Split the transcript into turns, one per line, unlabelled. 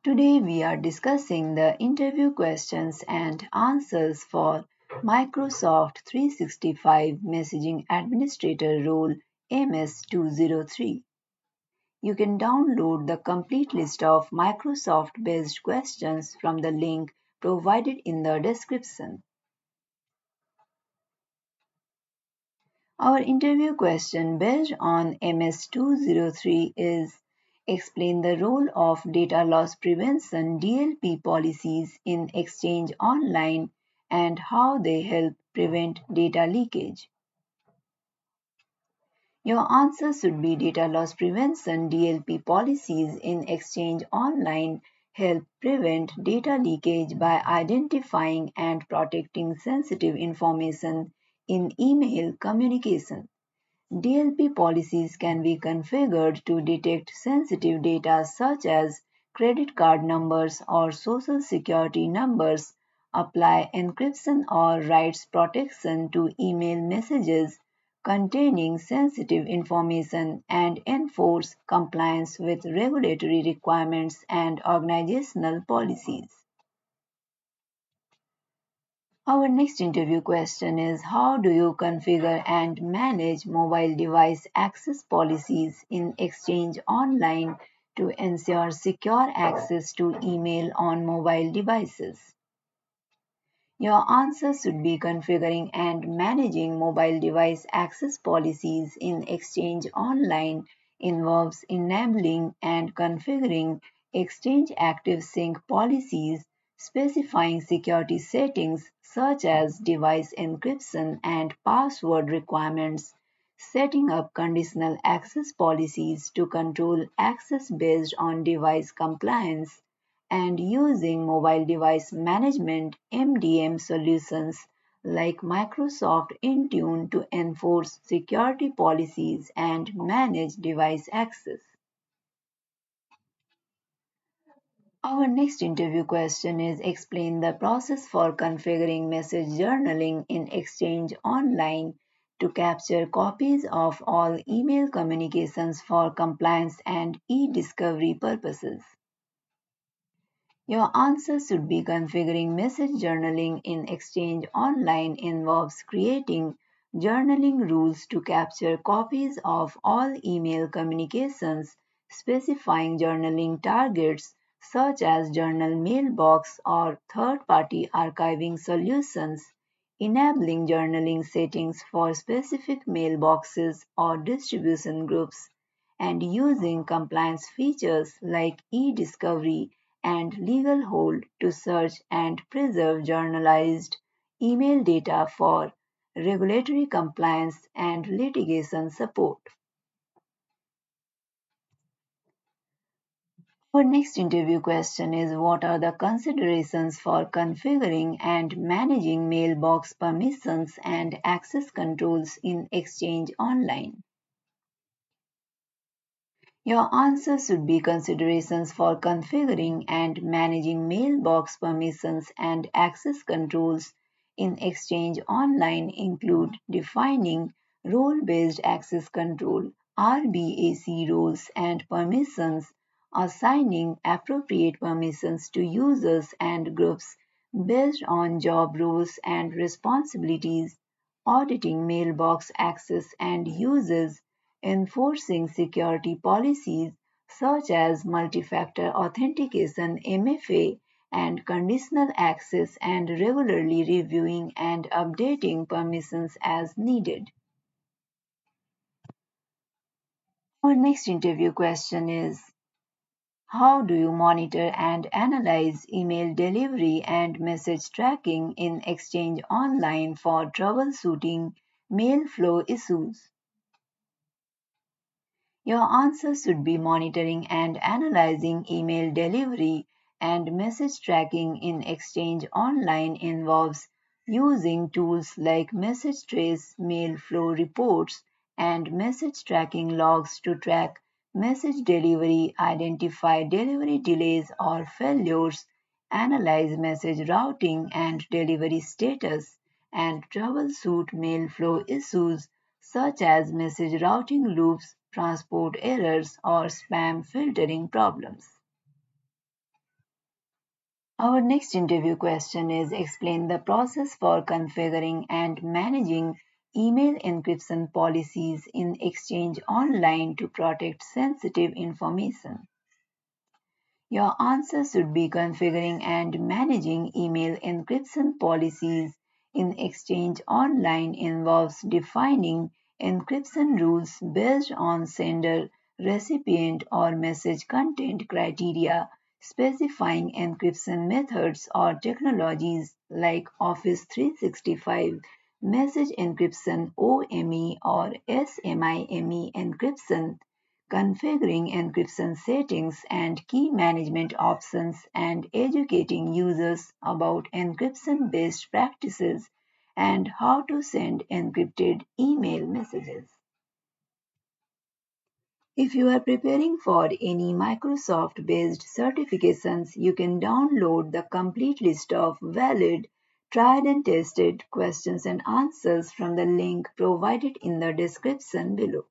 Today we are discussing the interview questions and answers for Microsoft 365 Messaging Administrator role MS-203. You can download the complete list of Microsoft-based questions from the link provided in the description. Our interview question based on MS-203 is: explain the role of data loss prevention DLP policies in Exchange Online and how they help prevent data leakage. Your answer should be: data loss prevention DLP policies in Exchange Online help prevent data leakage by identifying and protecting sensitive information in email communication. DLP policies can be configured to detect sensitive data such as credit card numbers or social security numbers, apply encryption or rights protection to email messages containing sensitive information, and enforce compliance with regulatory requirements and organizational policies. Our next interview question is: how do you configure and manage mobile device access policies in Exchange Online to ensure secure access to email on mobile devices? Your answer should be: configuring and managing mobile device access policies in Exchange Online involves enabling and configuring Exchange ActiveSync policies, specifying security settings such as device encryption and password requirements, setting up conditional access policies to control access based on device compliance, and using mobile device management MDM solutions like Microsoft Intune to enforce security policies and manage device access. Our next interview question is: explain the process for configuring message journaling in Exchange Online to capture copies of all email communications for compliance and e-discovery purposes. Your answer should be: configuring message journaling in Exchange Online involves creating journaling rules to capture copies of all email communications, specifying journaling targets such as journal mailbox or third-party archiving solutions, enabling journaling settings for specific mailboxes or distribution groups, and using compliance features like e-discovery and legal hold to search and preserve journalized email data for regulatory compliance and litigation support. Our next interview question is: what are the considerations for configuring and managing mailbox permissions and access controls in Exchange Online? Your answer should be: considerations for configuring and managing mailbox permissions and access controls in Exchange Online include defining role-based access control (RBAC) roles and permissions, assigning appropriate permissions to users and groups based on job roles and responsibilities, auditing mailbox access and uses, enforcing security policies such as multi-factor authentication (MFA) and conditional access, and regularly reviewing and updating permissions as needed. Our next interview question is: how do you monitor and analyze email delivery and message tracking in Exchange Online for troubleshooting mail flow issues? Your answer should be: monitoring and analyzing email delivery and message tracking in Exchange Online involves using tools like message trace, mail flow reports, and message tracking logs to track message delivery, identify delivery delays or failures, analyze message routing and delivery status, and troubleshoot mail flow issues such as message routing loops, transport errors, or spam filtering problems. Our next interview question is explain the process for configuring and managing email encryption policies in Exchange Online to protect sensitive information. Your answer should be configuring and managing email encryption policies in Exchange Online involves defining encryption rules based on sender, recipient, or message content criteria, specifying encryption methods or technologies like Office 365, message encryption OME or SMIME encryption, configuring encryption settings and key management options, and educating users about encryption best practices and how to send encrypted email messages. If you are preparing for any Microsoft based certifications, you can download the complete list of valid, tried and tested questions and answers from the link provided in the description below.